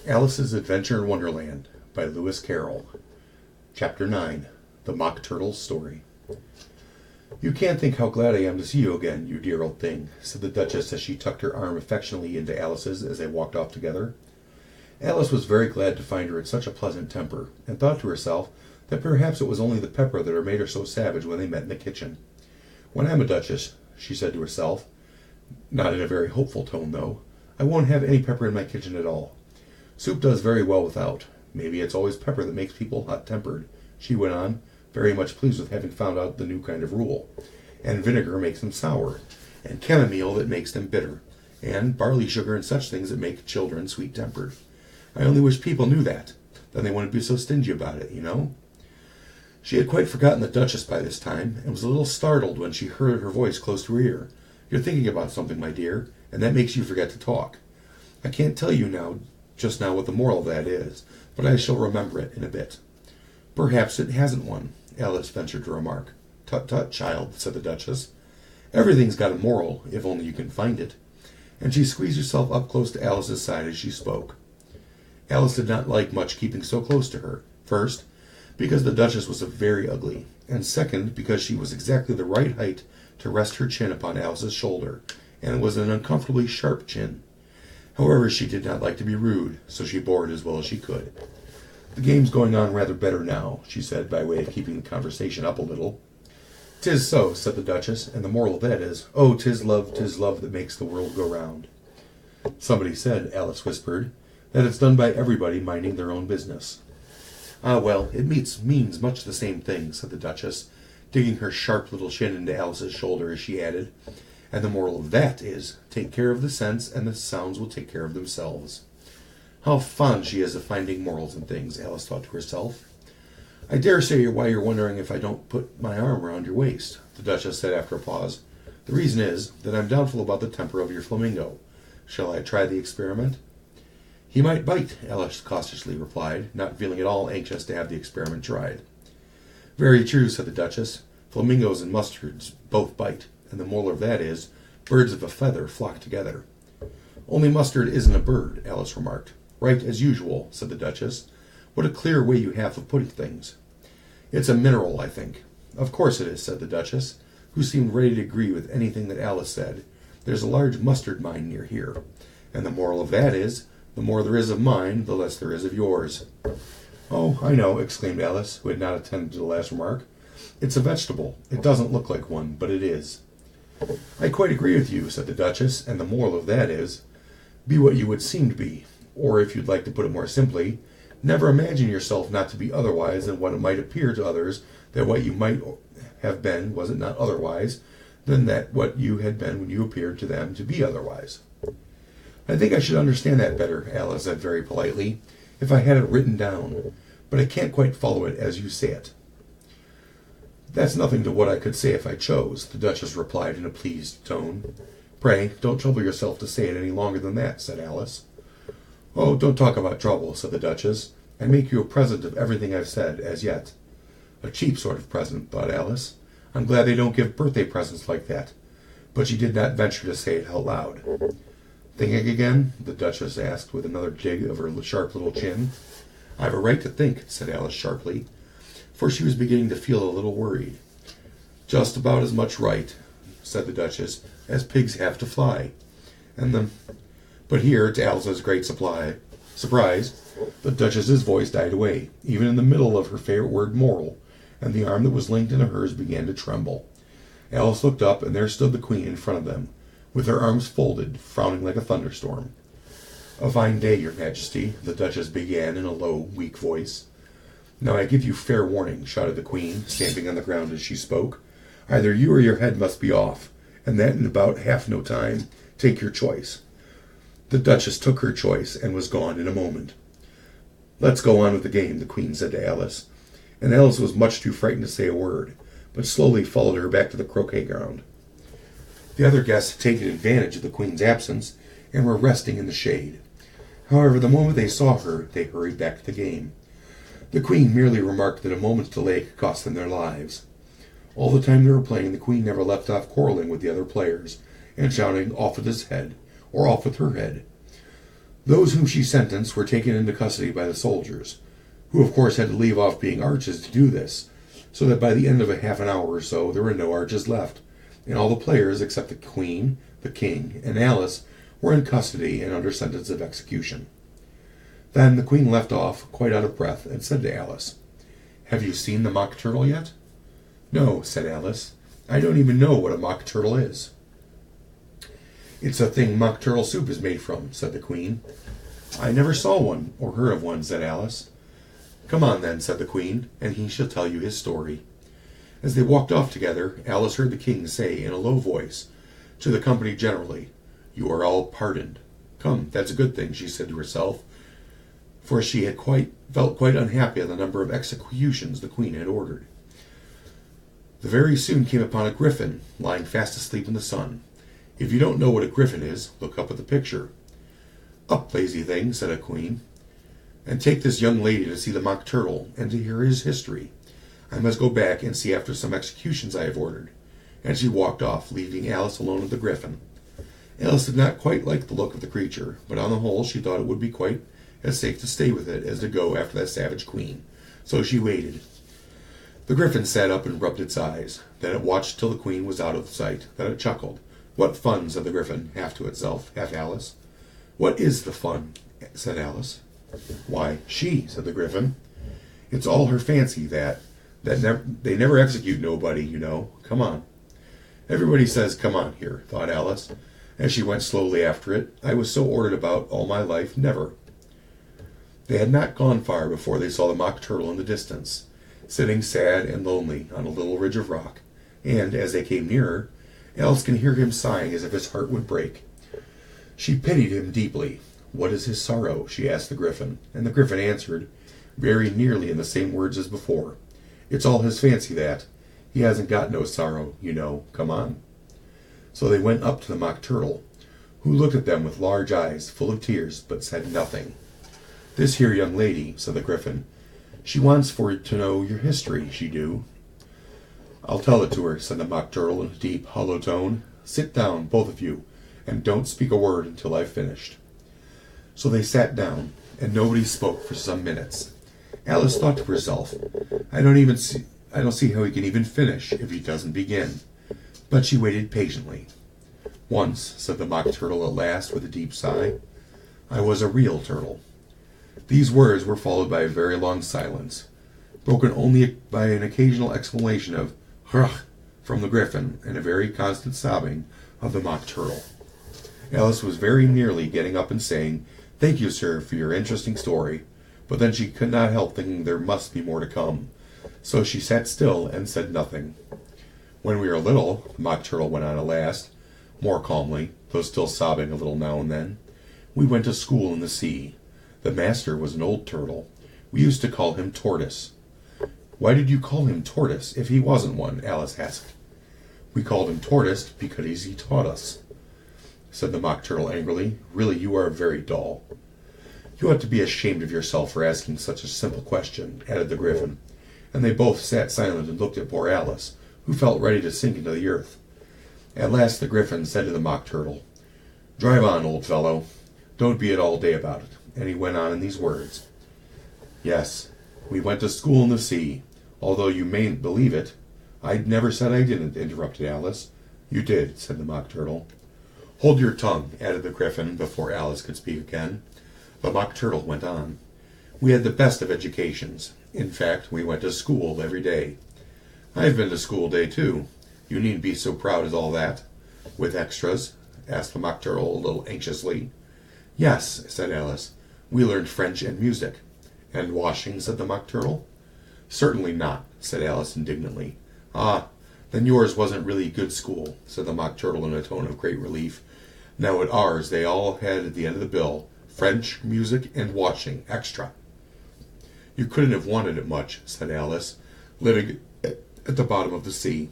Alice's Adventure in Wonderland by Lewis Carroll. Chapter 9. The Mock Turtle's Story. "You can't think how glad I am to see you again, you dear old thing," said the Duchess as she tucked her arm affectionately into Alice's as they walked off together. Alice was very glad to find her in such a pleasant temper, and thought to herself that perhaps it was only the pepper that had made her so savage when they met in the kitchen. "When I'm a Duchess," she said to herself, not in a very hopeful tone though, "I won't have any pepper in my kitchen at all. Soup does very well without. Maybe it's always pepper that makes people hot-tempered," she went on, very much pleased with having found out the new kind of rule. "And vinegar makes them sour, and chamomile that makes them bitter, and barley sugar and such things that make children sweet-tempered. I only wish people knew that. Then they wouldn't be so stingy about it, you know." She had quite forgotten the Duchess by this time, and was a little startled when she heard her voice close to her ear. "You're thinking about something, my dear, and that makes you forget to talk. I can't tell you just now what the moral of that is, but I shall remember it in a bit." "Perhaps it hasn't one," Alice ventured to remark. "Tut, tut, child," said the Duchess. "Everything's got a moral, if only you can find it." And she squeezed herself up close to Alice's side as she spoke. Alice did not like much keeping so close to her. First, because the Duchess was very ugly, and second, because she was exactly the right height to rest her chin upon Alice's shoulder, and it was an uncomfortably sharp chin. However, she did not like to be rude, so she bore it as well as she could. "The game's going on rather better now," she said, by way of keeping the conversation up a little. "'Tis so," said the Duchess, "and the moral of that is, oh, 'tis love that makes the world go round." "Somebody said," Alice whispered, "that it's done by everybody minding their own business." "Ah, well, it means much the same thing," said the Duchess, digging her sharp little chin into Alice's shoulder as she added, "and the moral of that is, take care of the sense, and the sounds will take care of themselves." How fond she is of finding morals in things, Alice thought to herself. "I dare say why you're wondering if I don't put my arm around your waist," the Duchess said after a pause. "The reason is that I'm doubtful about the temper of your flamingo. Shall I try the experiment?" "He might bite," Alice cautiously replied, not feeling at all anxious to have the experiment tried. "Very true," said the Duchess. "Flamingos and mustards both bite, and the moral of that is, birds of a feather flock together." "Only mustard isn't a bird," Alice remarked. "Right, as usual," said the Duchess. "What a clear way you have of putting things." "It's a mineral, I think." "Of course it is," said the Duchess, who seemed ready to agree with anything that Alice said. "There's a large mustard mine near here, and the moral of that is, the more there is of mine, the less there is of yours." "Oh, I know," exclaimed Alice, who had not attended to the last remark. "It's a vegetable. It doesn't look like one, but it is." "I quite agree with you," said the Duchess, "and the moral of that is, be what you would seem to be. Or, if you'd like to put it more simply, never imagine yourself not to be otherwise than what it might appear to others that what you might have been was it not otherwise than that what you had been when you appeared to them to be otherwise." "I think I should understand that better," Alice said very politely, "if I had it written down, but I can't quite follow it as you say it." "That's nothing to what I could say if I chose," the Duchess replied in a pleased tone. "Pray, don't trouble yourself to say it any longer than that," said Alice. "Oh, don't talk about trouble," said the Duchess. "I make you a present of everything I've said, as yet." A cheap sort of present, thought Alice. I'm glad they don't give birthday presents like that. But she did not venture to say it out loud. "Thinking again?" the Duchess asked with another jig of her sharp little chin. "I've a right to think," said Alice sharply, for she was beginning to feel a little worried. "Just about as much right," said the Duchess, "as pigs have to fly. And But here, to Alice's great surprise, the Duchess's voice died away, even in the middle of her favorite word moral, and the arm that was linked into hers began to tremble. Alice looked up, and there stood the Queen in front of them, with her arms folded, frowning like a thunderstorm. "A fine day, your Majesty," the Duchess began in a low, weak voice. "Now I give you fair warning," shouted the Queen, stamping on the ground as she spoke. "Either you or your head must be off, and that in about half no time. Take your choice." The Duchess took her choice, and was gone in a moment. "Let's go on with the game," the Queen said to Alice, and Alice was much too frightened to say a word, but slowly followed her back to the croquet ground. The other guests had taken advantage of the Queen's absence, and were resting in the shade. However, the moment they saw her, they hurried back to the game. The Queen merely remarked that a moment's delay could cost them their lives. All the time they were playing, the Queen never left off quarreling with the other players, and shouting, "Off with his head," or "Off with her head." Those whom she sentenced were taken into custody by the soldiers, who of course had to leave off being arches to do this, so that by the end of a half an hour or so there were no arches left, and all the players except the Queen, the King, and Alice were in custody and under sentence of execution. Then the Queen left off, quite out of breath, and said to Alice, "Have you seen the Mock Turtle yet?" "No," said Alice. "I don't even know what a Mock Turtle is." "It's a thing Mock Turtle soup is made from," said the Queen. "I never saw one, or heard of one," said Alice. "Come on, then," said the Queen, "and he shall tell you his story." As they walked off together, Alice heard the King say in a low voice to the company generally, "You are all pardoned." "Come, that's a good thing," she said to herself, for she had felt quite unhappy at the number of executions the Queen had ordered. They very soon came upon a griffin lying fast asleep in the sun. If you don't know what a griffin is, look up at the picture. "Up, lazy thing," said a Queen, "and take this young lady to see the Mock Turtle and to hear his history. I must go back and see after some executions I have ordered." And she walked off, leaving Alice alone with the griffin. Alice did not quite like the look of the creature, but on the whole she thought it would be quite as safe to stay with it as to go after that savage Queen. So she waited. The griffin sat up and rubbed its eyes. Then it watched till the Queen was out of sight. Then it chuckled. "What fun," said the griffin, half to itself, half Alice. "What is the fun?" said Alice. "Why, she," said the griffin. "It's all her fancy they never execute nobody, you know. Come on." "Everybody says 'come on' here," thought Alice, as she went slowly after it. "I was so ordered about all my life, never." They had not gone far before they saw the Mock Turtle in the distance, sitting sad and lonely on a little ridge of rock, and, as they came nearer, Alice could hear him sighing as if his heart would break. She pitied him deeply. "What is his sorrow?" she asked the griffin, and the griffin answered, very nearly in the same words as before, "It's all his fancy that. He hasn't got no sorrow, you know. Come on." So they went up to the Mock Turtle, who looked at them with large eyes full of tears, but said nothing. "This here young lady," said the griffin, "she wants for to know your history, she do." "I'll tell it to her," said the Mock Turtle in a deep, hollow tone. "Sit down, both of you, and don't speak a word until I've finished." So they sat down, and nobody spoke for some minutes. Alice thought to herself, I don't see how he can even finish if he doesn't begin." But she waited patiently. "Once," said the Mock Turtle at last with a deep sigh, "I was a real turtle." These words were followed by a very long silence, broken only by an occasional exclamation of "Hrugh" from the griffin, and a very constant sobbing of the Mock Turtle. Alice was very nearly getting up and saying, "Thank you, sir, for your interesting story," but then she could not help thinking there must be more to come, so she sat still and said nothing. "When we were little," the Mock Turtle went on at last, more calmly, though still sobbing a little now and then, "we went to school in the sea. The master was an old turtle. We used to call him Tortoise." "Why did you call him Tortoise if he wasn't one?" Alice asked. "We called him Tortoise because he taught us," said the Mock Turtle angrily. "Really, you are very dull." "You ought to be ashamed of yourself for asking such a simple question," added the griffin, and they both sat silent and looked at poor Alice, who felt ready to sink into the earth. At last the griffin said to the Mock Turtle, "Drive on, old fellow. Don't be it all day about it." And he went on in these words. "Yes, we went to school in the sea, although you mayn't believe it." "I never said I didn't," interrupted Alice. "You did," said the Mock Turtle. "Hold your tongue," added the griffin, before Alice could speak again. The Mock Turtle went on. "We had the best of educations. In fact, we went to school every day." "I've been to school day, too. You needn't be so proud as all that." "With extras?" asked the Mock Turtle a little anxiously. "Yes," said Alice. "We learned French and music." "And washing?" said the Mock Turtle. "Certainly not," said Alice indignantly. "Ah, then yours wasn't really good school," said the Mock Turtle in a tone of great relief. "Now at ours they all had at the end of the bill, French, music, and washing, extra." "You couldn't have wanted it much," said Alice, living at the bottom of the sea.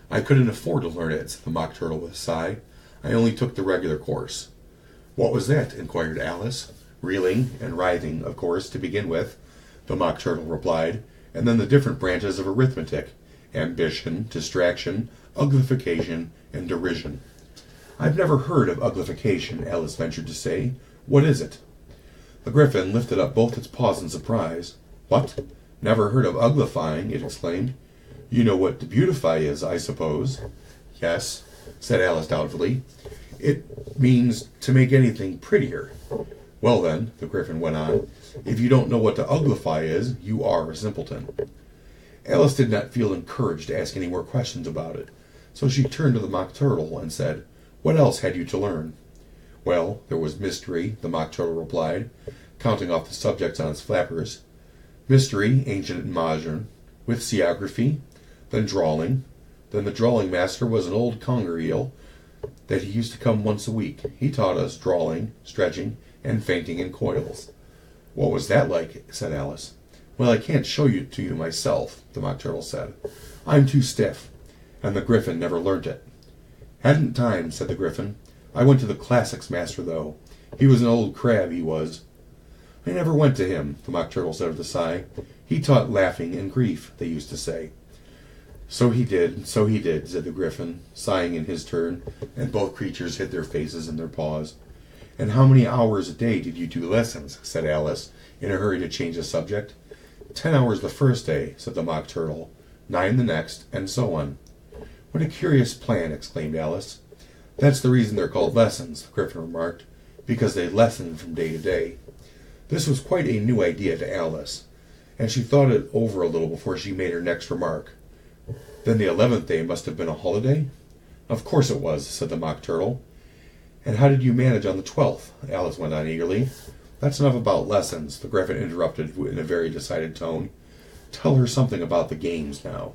"I couldn't afford to learn it," said the Mock Turtle with a sigh. "I only took the regular course." "What was that?" inquired Alice. "Reeling and writhing, of course, to begin with," the Mock Turtle replied, "and then the different branches of arithmetic, ambition, distraction, uglification, and derision." I've never heard of uglification, Alice ventured to say. What is it? The Gryphon lifted up both its paws in surprise. What? Never heard of uglifying, it exclaimed. You know what to beautify is, I suppose. Yes, said Alice doubtfully. It means to make anything prettier. Well then, the Gryphon went on, if you don't know what to uglify is, you are a simpleton. Alice did not feel encouraged to ask any more questions about it, so she turned to the Mock Turtle and said, What else had you to learn? Well, there was mystery, the Mock Turtle replied, counting off the subjects on its flappers. Mystery, ancient and modern, with seaography, then drawing. Then the drawing master was an old conger eel that he used to come once a week. He taught us drawing, stretching, and fainting in coils. What was that like? Said Alice. Well, I can't show you to you myself, the Mock Turtle said. I'm too stiff, and the Gryphon never learnt it. Hadn't time, said the Gryphon. I went to the classics master, though. He was an old crab, he was. I never went to him, the Mock Turtle said with a sigh. He taught laughing and grief, they used to say. So he did, said the Gryphon, sighing in his turn, and both creatures hid their faces in their paws. And how many hours a day did you do lessons? Said Alice, in a hurry to change the subject. 10 hours the first day, said the Mock Turtle, 9 the next, and so on. What a curious plan, exclaimed Alice. That's the reason they're called lessons, the Gryphon remarked, because they lessen from day to day. This was quite a new idea to Alice, and she thought it over a little before she made her next remark. Then the 11th day must have been a holiday? Of course it was, said the Mock Turtle. And how did you manage on the 12th? Alice went on eagerly. That's enough about lessons, the Gryphon interrupted in a very decided tone. Tell her something about the games now.